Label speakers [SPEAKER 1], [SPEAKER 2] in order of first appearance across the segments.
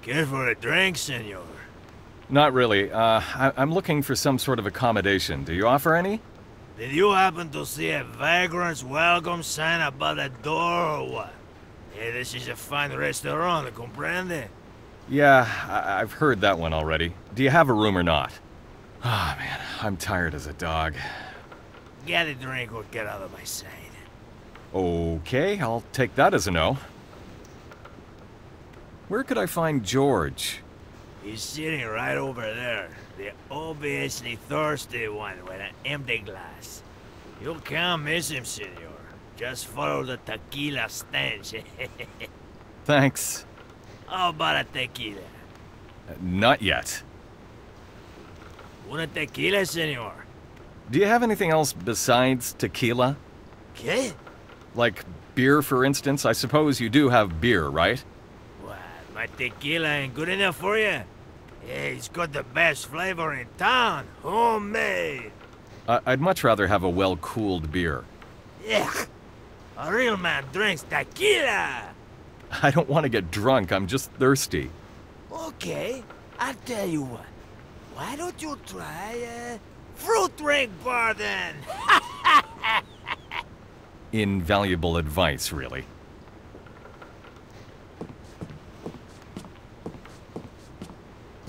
[SPEAKER 1] Care for a drink, senor?
[SPEAKER 2] Not really. I'm looking for some sort of accommodation. Do you offer any?
[SPEAKER 1] Did you happen to see a vagrant's welcome sign above the door or what? Hey, this is a fine restaurant, comprende?
[SPEAKER 2] Yeah, I've heard that one already. Do you have a room or not? Ah, man, I'm tired as a dog.
[SPEAKER 1] Get a drink or get out of my sight.
[SPEAKER 2] Okay, I'll take that as a no. Where could I find George?
[SPEAKER 1] He's sitting right over there. The obviously thirsty one with an empty glass. You can't miss him, senor. Just follow the tequila stench.
[SPEAKER 2] Thanks.
[SPEAKER 1] How about a tequila?
[SPEAKER 2] Not yet.
[SPEAKER 1] Una tequila, senor?
[SPEAKER 2] Do you have anything else besides tequila?
[SPEAKER 1] ¿Qué?
[SPEAKER 2] Like beer, for instance? I suppose you do have beer, right?
[SPEAKER 1] What, my tequila ain't good enough for you? Yeah, it's got the best flavor in town. Homemade.
[SPEAKER 2] I'd much rather have a well-cooled beer.
[SPEAKER 1] Yeah. A real man drinks tequila.
[SPEAKER 2] I don't want to get drunk, I'm just thirsty.
[SPEAKER 1] Okay, I'll tell you what. Why don't you try a fruit drink bar then?
[SPEAKER 2] Invaluable advice, really.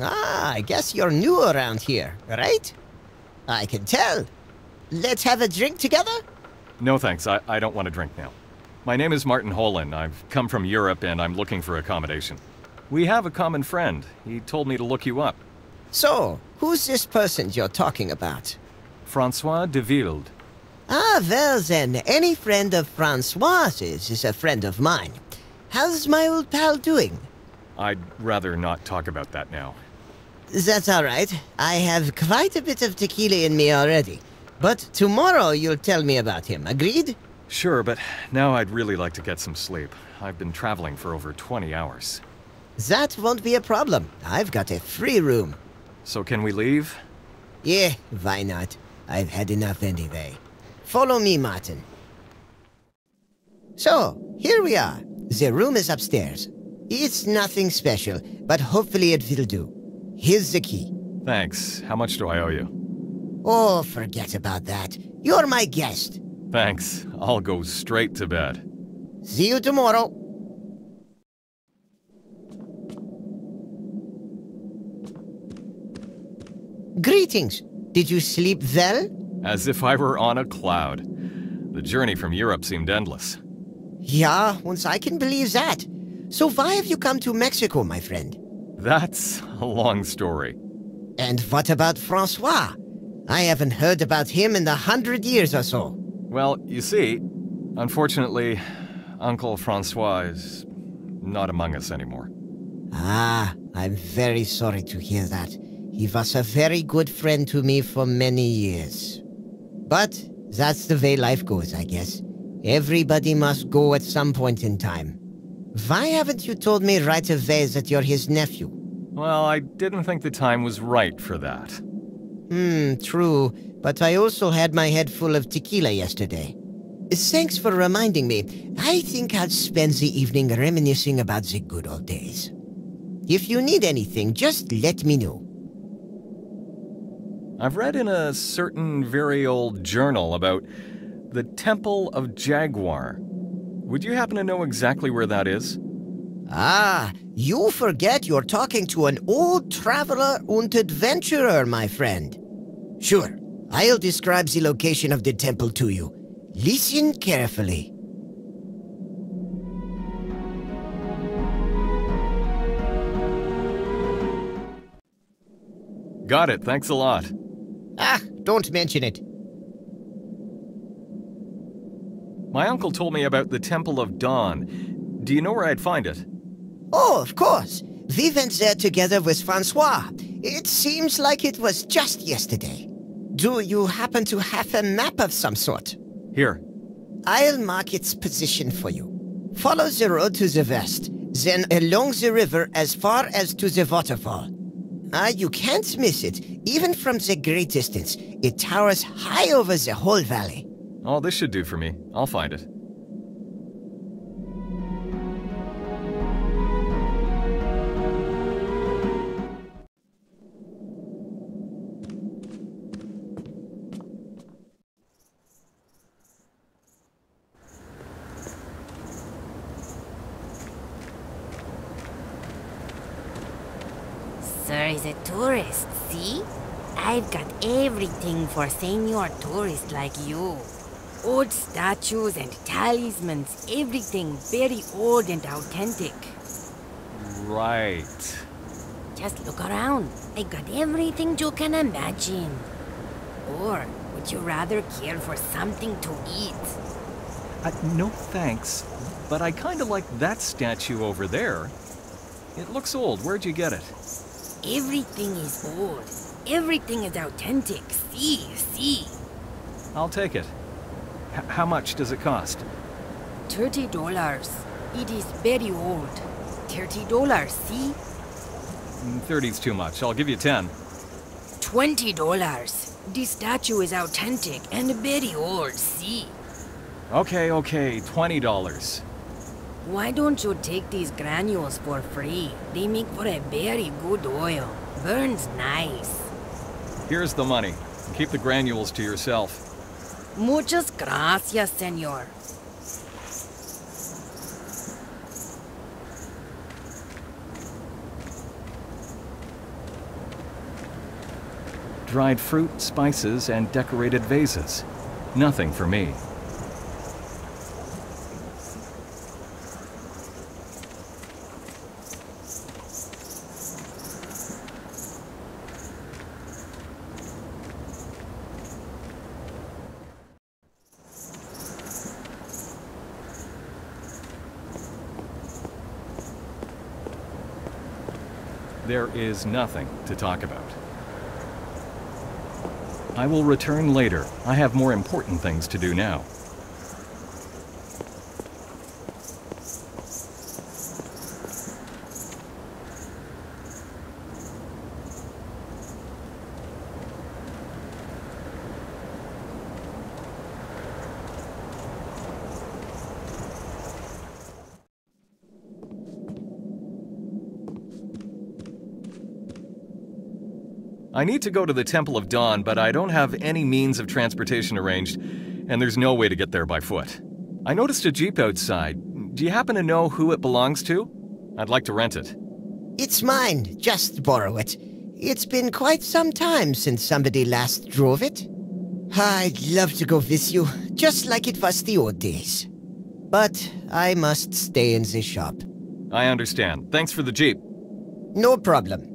[SPEAKER 3] Ah, I guess you're new around here, right? I can tell. Let's have a drink together?
[SPEAKER 2] No thanks, I don't want to drink now. My name is Martin Holland. I've come from Europe and I'm looking for accommodation. We have a common friend. He told me to look you up.
[SPEAKER 3] So, who's this person you're talking about?
[SPEAKER 2] Francois de Wilde.
[SPEAKER 3] Ah, well then, any friend of Francois's is a friend of mine. How's my old pal doing?
[SPEAKER 2] I'd rather not talk about that now.
[SPEAKER 3] That's all right. I have quite a bit of tequila in me already. But tomorrow you'll tell me about him, agreed?
[SPEAKER 2] Sure, but now I'd really like to get some sleep. I've been traveling for over 20 hours.
[SPEAKER 3] That won't be a problem. I've got a free room.
[SPEAKER 2] So can we leave?
[SPEAKER 3] Yeah, why not? I've had enough anyway. Follow me, Martin. So, here we are. The room is upstairs. It's nothing special, but hopefully it will do. Here's the key.
[SPEAKER 2] Thanks. How much do I owe you?
[SPEAKER 3] Oh, forget about that. You're my guest.
[SPEAKER 2] Thanks. I'll go straight to bed.
[SPEAKER 3] See you tomorrow. Greetings. Did you sleep well?
[SPEAKER 2] As if I were on a cloud. The journey from Europe seemed endless.
[SPEAKER 3] Yeah, once I can believe that. So why have you come to Mexico, my friend?
[SPEAKER 2] That's a long story.
[SPEAKER 3] And what about Francois? I haven't heard about him in 100 years or so.
[SPEAKER 2] Well, you see, unfortunately, Uncle Francois is not among us anymore.
[SPEAKER 3] Ah, I'm very sorry to hear that. He was a very good friend to me for many years. But that's the way life goes, I guess. Everybody must go at some point in time. Why haven't you told me right away that you're his nephew?
[SPEAKER 2] Well, I didn't think the time was right for that.
[SPEAKER 3] True. But I also had my head full of tequila yesterday. Thanks for reminding me. I think I'll spend the evening reminiscing about the good old days. If you need anything, just let me know.
[SPEAKER 2] I've read in a certain very old journal about the Temple of Jaguar. Would you happen to know exactly where that is?
[SPEAKER 3] Ah, you forget you're talking to an old traveler and adventurer, my friend. Sure, I'll describe the location of the temple to you. Listen carefully.
[SPEAKER 2] Got it, thanks a lot.
[SPEAKER 3] Ah, don't mention it.
[SPEAKER 2] My uncle told me about the Temple of Dawn. Do you know where I'd find it?
[SPEAKER 3] Oh, of course. We went there together with Francois. It seems like it was just yesterday. Do you happen to have a map of some sort?
[SPEAKER 2] Here.
[SPEAKER 3] I'll mark its position for you. Follow the road to the west, then along the river as far as to the waterfall. You can't miss it, even from the great distance. It towers high over the whole valley.
[SPEAKER 2] Oh, this should do for me. I'll find it.
[SPEAKER 4] is a tourist, see? I've got everything for senior tourists like you. Old statues and talismans, everything very old and authentic.
[SPEAKER 2] Right.
[SPEAKER 4] Just look around. I got everything you can imagine. Or would you rather care for something to eat?
[SPEAKER 2] No thanks, but I kinda like that statue over there. It looks old. Where'd you get it?
[SPEAKER 4] Everything is old. Everything is authentic. See?
[SPEAKER 2] I'll take it. How much does it cost?
[SPEAKER 4] $30. It is very old. $30, see?
[SPEAKER 2] 30's too much. I'll give you 10.
[SPEAKER 4] $20. This statue is authentic and very old, see?
[SPEAKER 2] Okay, $20.
[SPEAKER 4] Why don't you take these granules for free? They make for a very good oil. Burns nice.
[SPEAKER 2] Here's the money. Keep the granules to yourself.
[SPEAKER 4] Muchas gracias, senor.
[SPEAKER 2] Dried fruit, spices, and decorated vases. Nothing for me. There is nothing to talk about. I will return later. I have more important things to do now. I need to go to the Temple of Dawn, but I don't have any means of transportation arranged, and there's no way to get there by foot. I noticed a Jeep outside. Do you happen to know who it belongs to? I'd like to rent it.
[SPEAKER 3] It's mine. Just borrow it. It's been quite some time since somebody last drove it. I'd love to go with you, just like it was the old days. But I must stay in the shop.
[SPEAKER 2] I understand. Thanks for the Jeep.
[SPEAKER 3] No problem.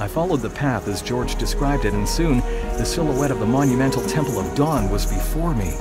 [SPEAKER 2] I followed the path as George described it, and soon the silhouette of the monumental Temple of Dawn was before me.